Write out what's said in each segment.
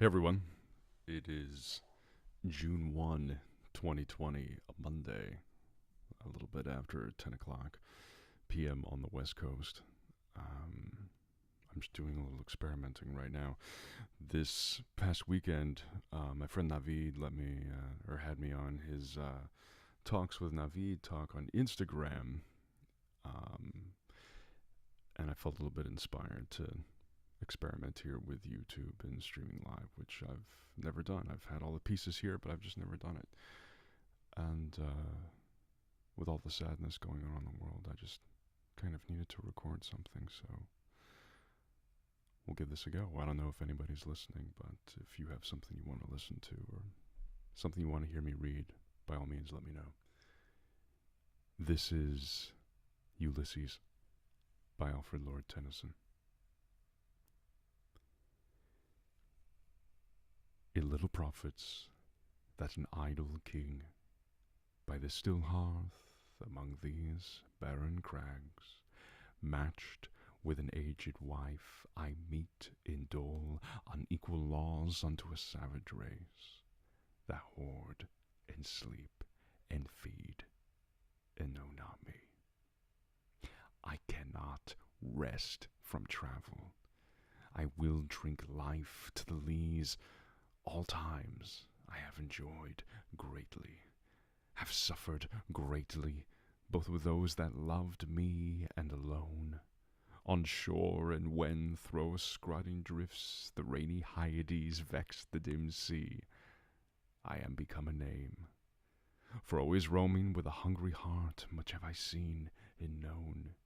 Hey everyone, it is June 1, 2020, a Monday, a little bit after 10 o'clock p.m. on the West Coast. Um, I'm just doing a little experimenting right now. This past weekend, my friend Navid had me on his Talks with Navid talk on Instagram, um, and I felt a little bit inspired to experiment here with YouTube and streaming live, which I've never done. I've had all the pieces here, but I've just never done it. And with all the sadness going on in the world, I just kind of needed to record something, so we'll give this a go. I don't know if anybody's listening, but if you have something you want to listen to or something you want to hear me read, by all means, let me know. This is Ulysses by Alfred Lord Tennyson. It little profits that an idle king by the still hearth among these barren crags, matched with an aged wife, I meet in dole unequal laws unto a savage race, that hoard and sleep and feed and know not me. I cannot rest from travel. I will drink life to the lees. All times I have enjoyed greatly, have suffered greatly, both with those that loved me and alone. On shore and when through scrodding drifts the rainy Hyades vex the dim sea, I am become a name. For always roaming with a hungry heart, much have I seen and known.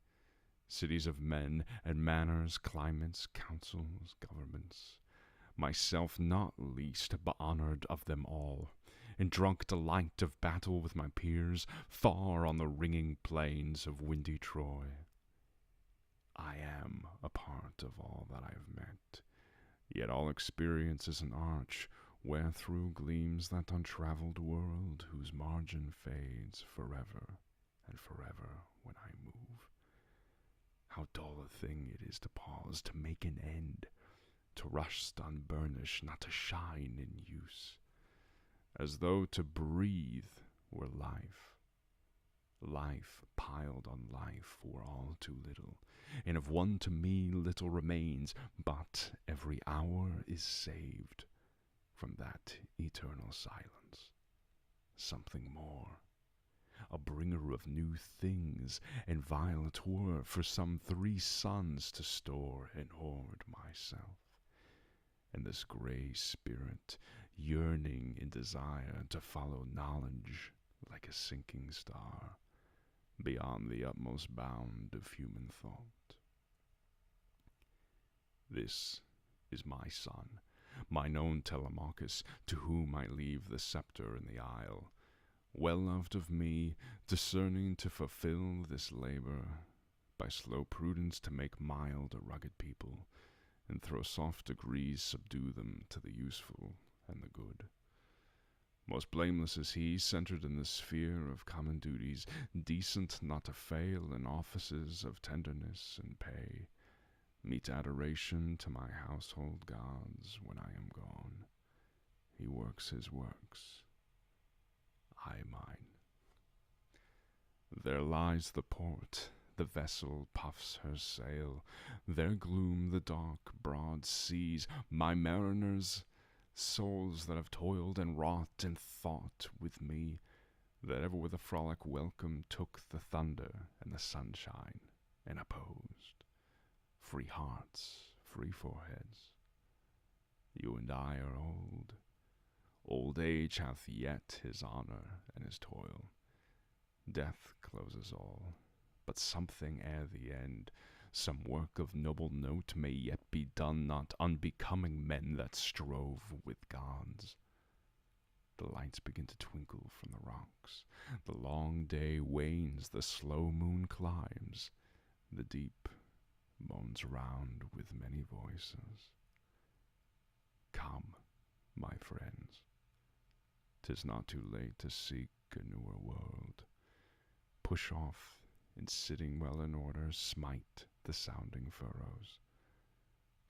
Cities of men and manners, climates, councils, governments, myself not least, but honored of them all, in drunk delight of battle with my peers, far on the ringing plains of windy Troy. I am a part of all that I have met, yet all experience is an arch, wherethrough gleams that untravelled world, whose margin fades forever and forever when I move. How dull a thing it is to pause, to make an end, to rust unburnished, not to shine in use, as though to breathe were life. Life piled on life were all too little, and of one to me little remains, but every hour is saved from that eternal silence. Something more, a bringer of new things, and vile 'twere for some 3 suns to store and hoard myself. And this grey spirit, yearning in desire to follow knowledge like a sinking star, beyond the utmost bound of human thought. This is my son, mine own Telemachus, to whom I leave the sceptre and the isle, well loved of me, discerning to fulfill this labor, by slow prudence to make mild a rugged people, and through soft degrees subdue them to the useful and the good. Most blameless is he, centered in the sphere of common duties, decent not to fail in offices of tenderness and pay, meet adoration to my household gods when I am gone. He works his works, I mine. There lies the port, the vessel puffs her sail, there gloom the dark, broad seas, my mariners, souls that have toiled and wrought and thought with me, that ever with a frolic welcome took the thunder and the sunshine, and opposed. Free hearts, free foreheads. You and I are old. Old age hath yet his honor and his toil. Death closes all, but something ere the end, some work of noble note may yet be done, not unbecoming men that strove with gods. The lights begin to twinkle from the rocks, the long day wanes, the slow moon climbs, the deep moans round with many voices. Come, my friends, 'tis not too late to seek a newer world. Push off, and sitting well in order, smite the sounding furrows.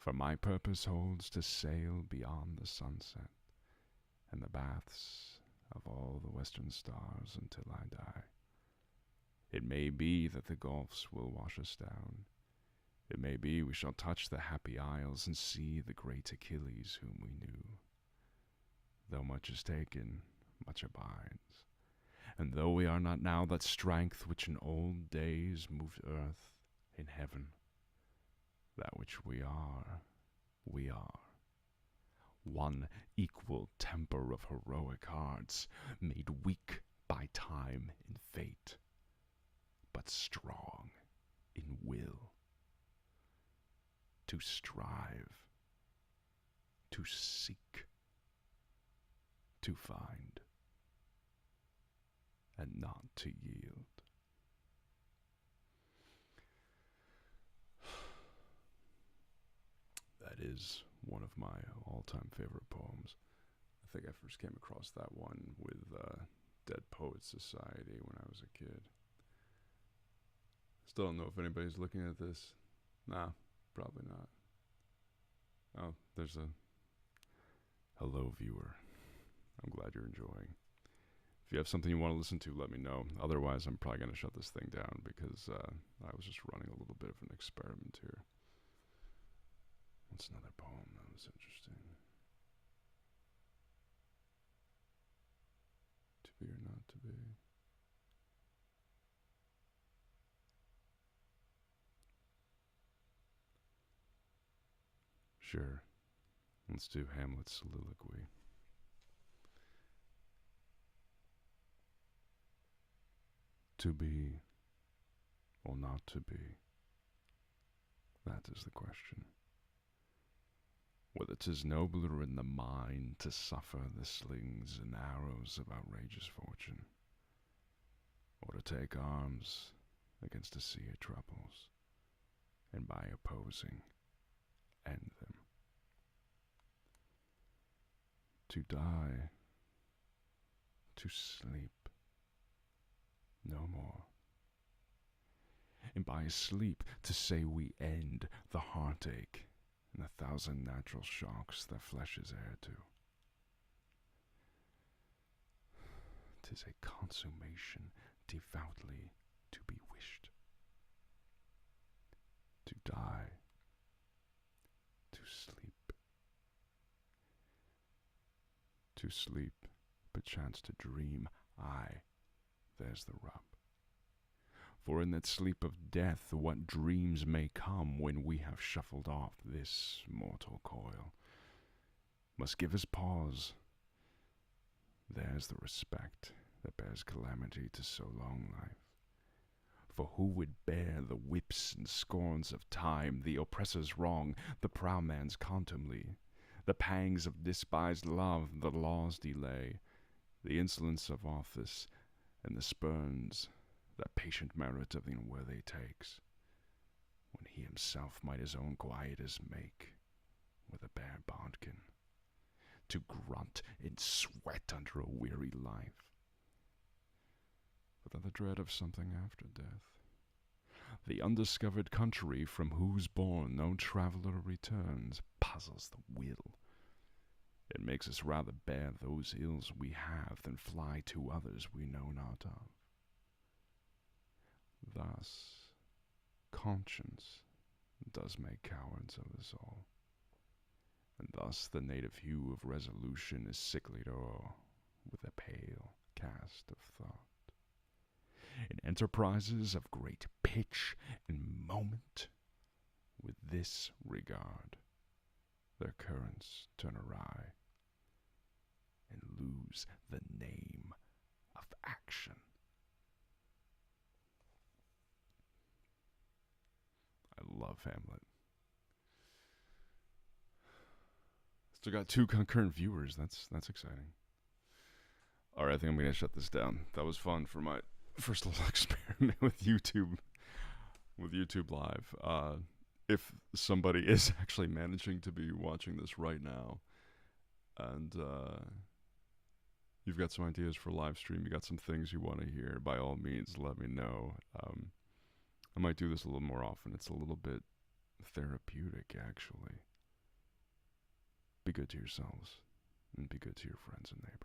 For my purpose holds to sail beyond the sunset and the baths of all the western stars until I die. It may be that the gulfs will wash us down. It may be we shall touch the happy isles and see the great Achilles whom we knew. Though much is taken, much abides. And though we are not now that strength which in old days moved earth in heaven, that which we are, we are. One equal temper of heroic hearts, made weak by time and fate, but strong in will. To strive, to seek, to find, and not to yield. That is one of my all-time favorite poems. I think I first came across that one with Dead Poets Society when I was a kid. Still don't know if anybody's looking at this. Nah, probably not. Oh, there's a hello viewer. I'm glad you're enjoying. If you have something you want to listen to, let me know. Otherwise, I'm probably going to shut this thing down because I was just running a little bit of an experiment here. What's another poem that was interesting? To be or not to be. Sure. Let's do Hamlet's soliloquy. To be or not to be, that is the question. Whether 'tis nobler in the mind to suffer the slings and arrows of outrageous fortune, or to take arms against a sea of troubles, and by opposing end them. To die, to sleep, no more. And by sleep to say we end the heartache and the thousand natural shocks that flesh is heir to. 'Tis a consummation devoutly to be wished. To die, to sleep. To sleep, perchance to dream, aye, there's the rub. For in that sleep of death what dreams may come when we have shuffled off this mortal coil must give us pause. There's the respect that bears calamity to so long life. For who would bear the whips and scorns of time, the oppressor's wrong, the proud man's contumely, the pangs of despised love, the law's delay, the insolence of office, and the spurns that patient merit of the unworthy takes, when he himself might his own quietus make with a bare bodkin, to grunt and sweat under a weary life, without the dread of something after death, the undiscovered country from whose bourne no traveller returns, puzzles the will. It makes us rather bear those ills we have than fly to others we know not of. Thus, conscience does make cowards of us all, and thus the native hue of resolution is sicklied o'er with a pale cast of thought. In enterprises of great pitch and moment, with this regard, their currents turn awry, and lose the name of action. I love Hamlet. Still got 2 concurrent viewers. That's exciting. All right, I think I'm gonna shut this down. That was fun for my first little experiment with YouTube Live. If somebody is actually managing to be watching this right now, and you've got some ideas for live stream, you got some things you want to hear, by all means, let me know. I might do this a little more often. It's a little bit therapeutic, actually. good to yourselves and be good to your friends in there.